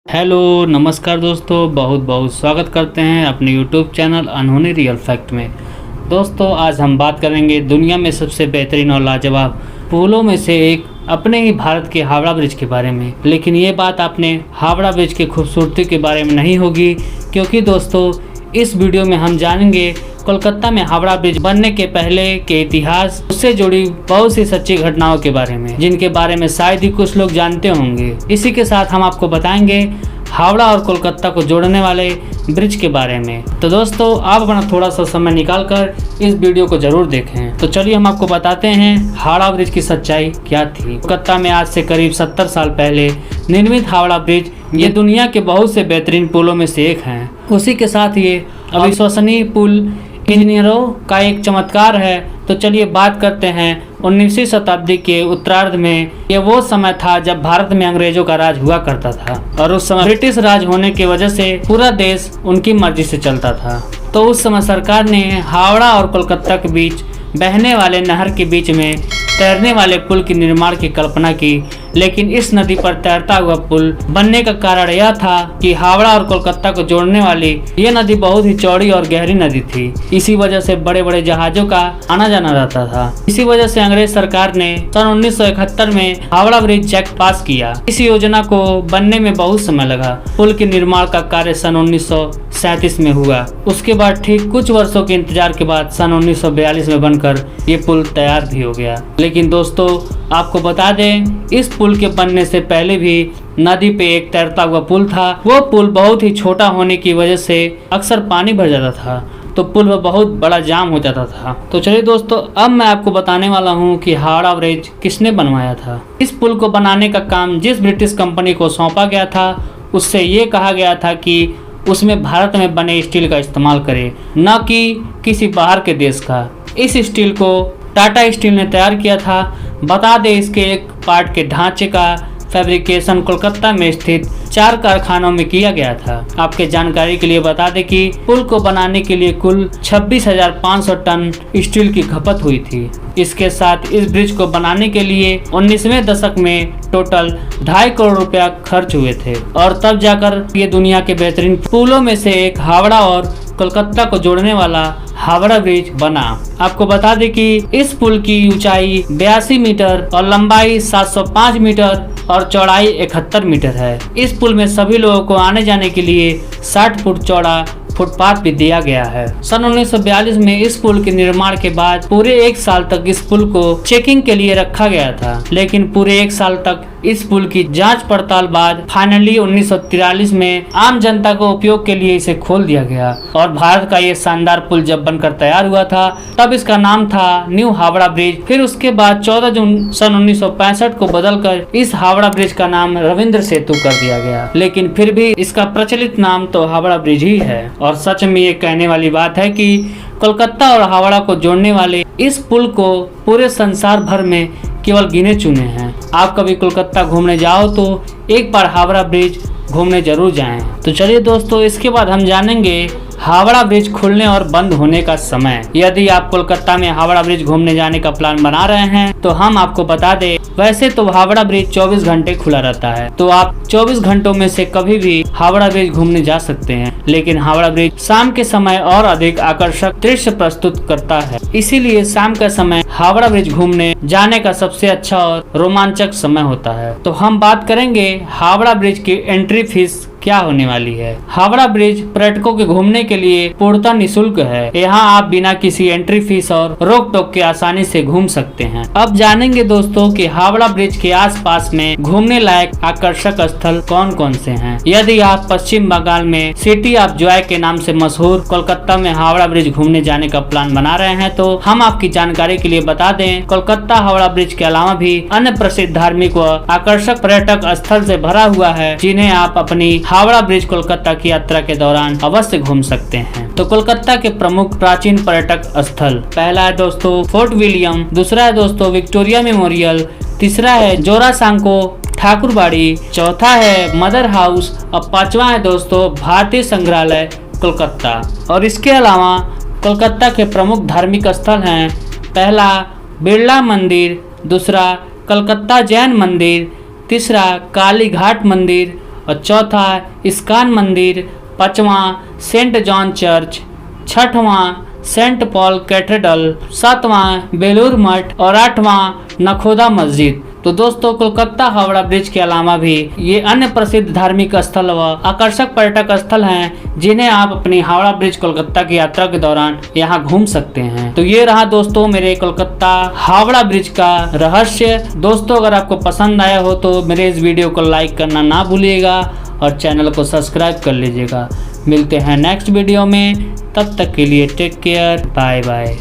Hello नमस्कार दोस्तों, बहुत बहुत स्वागत करते हैं अपने यूट्यूब चैनल अनहोनी रियल फैक्ट में। दोस्तों आज हम बात करेंगे दुनिया में सबसे बेहतरीन और लाजवाब पुलों में से एक अपने ही भारत के हावड़ा ब्रिज के बारे में। लेकिन ये बात आपने हावड़ा ब्रिज की खूबसूरती के बारे में नहीं होगी, क्योंकि दोस्तों इस वीडियो में हम जानेंगे कोलकाता में हावड़ा ब्रिज बनने के पहले के इतिहास, उससे जुड़ी बहुत सी सच्ची घटनाओं के बारे में, जिनके बारे में शायद ही कुछ लोग जानते होंगे। इसी के साथ हम आपको बताएंगे हावड़ा और कोलकाता को जोड़ने वाले ब्रिज के बारे में। तो दोस्तों आप अपना थोड़ा सा समय निकालकर इस वीडियो को जरूर देखें। तो चलिए हम आपको बताते हैं हावड़ा ब्रिज की सच्चाई क्या थी। कोलकाता में आज से करीब 70 साल पहले निर्मित हावड़ा ब्रिज ये दुनिया के बहुत से बेहतरीन पुलों में से एक है। उसी के साथ ये अविश्वसनीय पुल इंजीनियरों का एक चमत्कार है। तो चलिए बात करते हैं 19वीं शताब्दी के उत्तरार्ध में। ये वो समय था जब भारत में अंग्रेजों का राज हुआ करता था, और उस समय ब्रिटिश राज होने की वजह से पूरा देश उनकी मर्जी से चलता था। तो उस समय सरकार ने हावड़ा और कोलकाता के बीच बहने वाले नहर के बीच में तैरने वाले पुल की निर्माण की कल्पना की। लेकिन इस नदी पर तैरता हुआ पुल बनने का कारण यह था कि हावड़ा और कोलकाता को जोड़ने वाली ये नदी बहुत ही चौड़ी और गहरी नदी थी। इसी वजह से बड़े बड़े जहाजों का आना जाना रहता था। इसी वजह से अंग्रेज सरकार ने सन 1971 में हावड़ा ब्रिज एक्ट पास किया। इस योजना को बनने में बहुत समय लगा। पुल के निर्माण का कार्य सन 1937 में हुआ। उसके बाद ठीक कुछ वर्षों के इंतजार के बाद सन 1942 में बनकर ये पुल तैयार भी हो गया। लेकिन दोस्तों आपको बता दें, इस पुल के बनने से पहले भी नदी पे एक तैरता हुआ पुल था। वो पुल बहुत ही छोटा होने की वजह से अक्सर पानी भर जाता था, तो पुल में बहुत बड़ा जाम हो जाता था। तो चलिए दोस्तों अब मैं आपको बताने वाला हूँ कि हावड़ा ब्रिज किसने बनवाया था। इस पुल को बनाने का काम जिस ब्रिटिश कंपनी को सौंपा गया था, उससे ये कहा गया था कि उसमें भारत में बने स्टील का इस्तेमाल करे, न कि किसी बाहर के देश का। इस स्टील को टाटा स्टील ने तैयार किया था। बता दें इसके एक पार्ट के ढांचे का फैब्रिकेशन कोलकाता में स्थित 4 कारखानों में किया गया था। आपके जानकारी के लिए बता दें कि पुल को बनाने के लिए कुल 26,500 टन स्टील की खपत हुई थी। इसके साथ इस ब्रिज को बनाने के लिए 19वें दशक में टोटल 2.5 करोड़ रुपया खर्च हुए थे, और तब जाकर ये दुनिया के बेहतरीन पुलों में से एक हावड़ा और कोलकाता को जोड़ने वाला हावड़ा ब्रिज बना। आपको बता दें कि इस पुल की ऊंचाई 82 मीटर और लंबाई 705 मीटर और चौड़ाई 71 मीटर है। इस पुल में सभी लोगों को आने जाने के लिए 60 फुट चौड़ा फुटपाथ भी दिया गया है। सन 1942 में इस पुल के निर्माण के बाद पूरे 1 साल तक इस पुल को चेकिंग के लिए रखा गया था। लेकिन पूरे 1 साल तक इस पुल की जांच पड़ताल बाद फाइनली 1943 में आम जनता को उपयोग के लिए इसे खोल दिया गया। और भारत का ये शानदार पुल जब बनकर तैयार हुआ था, तब इसका नाम था न्यू हावड़ा ब्रिज। फिर उसके बाद 14 जून सन 1965 को बदलकर इस हावड़ा ब्रिज का नाम रविंद्र सेतु कर दिया गया। लेकिन फिर भी इसका प्रचलित नाम तो हावड़ा ब्रिज ही है। और सच में ये कहने वाली बात है कि कोलकाता और हावड़ा को जोड़ने वाले इस पुल को पूरे संसार भर में केवल गिने चुने हैं। आप कभी कोलकाता घूमने जाओ तो एक बार हावड़ा ब्रिज घूमने जरूर जाएं। तो चलिए दोस्तों इसके बाद हम जानेंगे हावड़ा ब्रिज खुलने और बंद होने का समय। यदि आप कोलकाता में हावड़ा ब्रिज घूमने जाने का प्लान बना रहे हैं तो हम आपको बता दें, वैसे तो हावड़ा ब्रिज 24 घंटे खुला रहता है, तो आप 24 घंटों में से कभी भी हावड़ा ब्रिज घूमने जा सकते हैं। लेकिन हावड़ा ब्रिज शाम के समय और अधिक आकर्षक दृश्य प्रस्तुत करता है, इसीलिए शाम का समय हावड़ा ब्रिज घूमने जाने का सबसे अच्छा और रोमांचक समय होता है। तो हम बात करेंगे हावड़ा ब्रिज की एंट्री फीस क्या होने वाली है। हावड़ा ब्रिज पर्यटकों के घूमने के लिए पूर्णतः निःशुल्क है। यहाँ आप बिना किसी एंट्री फीस और रोक टोक के आसानी से घूम सकते हैं। अब जानेंगे दोस्तों कि हावड़ा ब्रिज के आसपास में घूमने लायक आकर्षक स्थल कौन कौन से हैं। यदि आप पश्चिम बंगाल में सिटी ऑफ जॉय के नाम से मशहूर कोलकाता में हावड़ा ब्रिज घूमने जाने का प्लान बना रहे हैं, तो हम आपकी जानकारी के लिए बता दें, कोलकाता हावड़ा ब्रिज के अलावा भी अन्य प्रसिद्ध धार्मिक व आकर्षक पर्यटक स्थल से भरा हुआ है, जिन्हें आप अपनी हावड़ा ब्रिज कोलकाता की यात्रा के दौरान अवश्य घूम सकते हैं। तो कोलकाता के प्रमुख प्राचीन पर्यटक स्थल, पहला है दोस्तों फोर्ट विलियम, दूसरा है दोस्तों विक्टोरिया मेमोरियल, तीसरा है जोरासांको ठाकुरबाड़ी, चौथा है मदर हाउस और पांचवा है दोस्तों भारतीय संग्रहालय कोलकाता। और इसके अलावा कोलकाता के प्रमुख धार्मिक स्थल हैं, पहला बिरला मंदिर, दूसरा कलकत्ता जैन मंदिर, तीसरा काली घाट मंदिर और चौथा इस्कॉन मंदिर, पाँचवां सेंट जॉन चर्च, छठवां सेंट पॉल कैथेड्रल, सातवां बेलूर मठ और आठवां नखोदा मस्जिद। तो दोस्तों कोलकाता हावड़ा ब्रिज के अलावा भी ये अन्य प्रसिद्ध धार्मिक स्थल व आकर्षक पर्यटक स्थल हैं जिन्हें आप अपनी हावड़ा ब्रिज कोलकाता की यात्रा के दौरान यहाँ घूम सकते हैं। तो ये रहा दोस्तों मेरे कोलकाता हावड़ा ब्रिज का रहस्य। दोस्तों अगर आपको पसंद आया हो तो मेरे इस वीडियो को लाइक करना ना भूलिएगा और चैनल को सब्सक्राइब कर लीजिएगा। मिलते हैं नेक्स्ट वीडियो में, तब तक के लिए टेक केयर, बाय बाय।